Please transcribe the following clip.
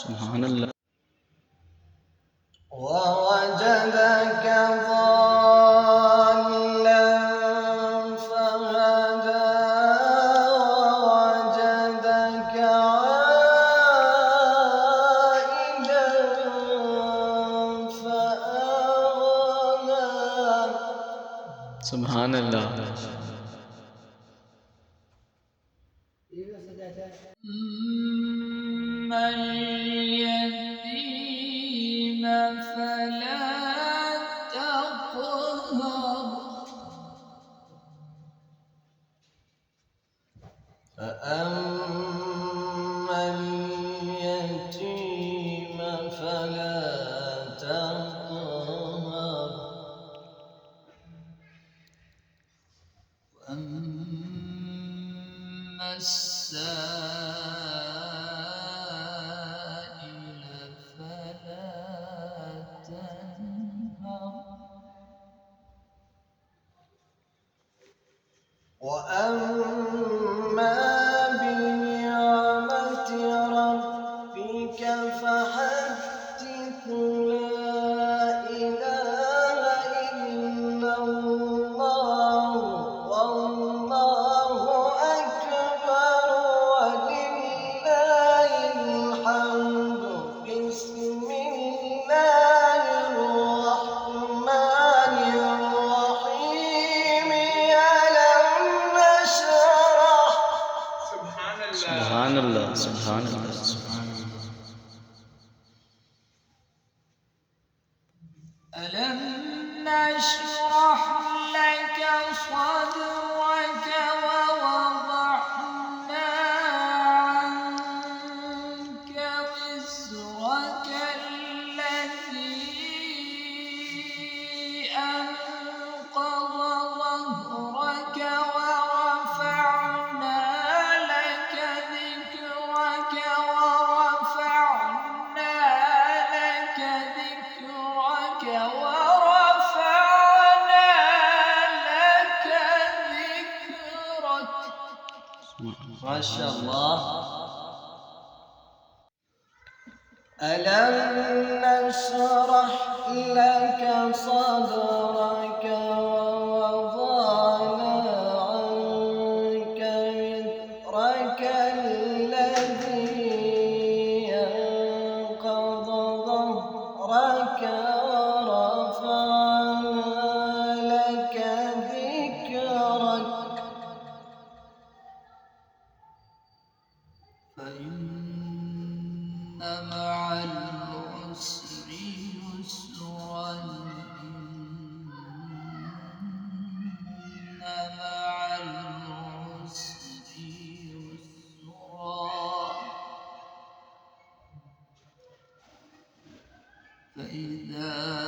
سبحان الله. ووجدك ضالا فهدى ووجدك عائلا فأغنى. سبحان الله. من اليتيم فلا تقهر فأما اليتيم فلا تقهر وأما السائل فلا تنهر وأما بنعمة ربك فحدث. لا إله إلا الله والله أكبر ولله الحمد. بسم الله الرحمن الرحيم. ألم نشرح. سبحان الله. سبحان الله. ألم نشرح لك صدرك ووضعنا عنك وزرك الذي أنقض ظهرك ورفعنا لك ذكرك ورفعنا لك ذكرك ما شاء الله. ألم نشرح لك صدرك ووضعنا عنك وزرك الذي أنقض ظهرك ورفعنا لك ذكرك فإن مع العسر يسرا إن مع العسر يسرا فإذا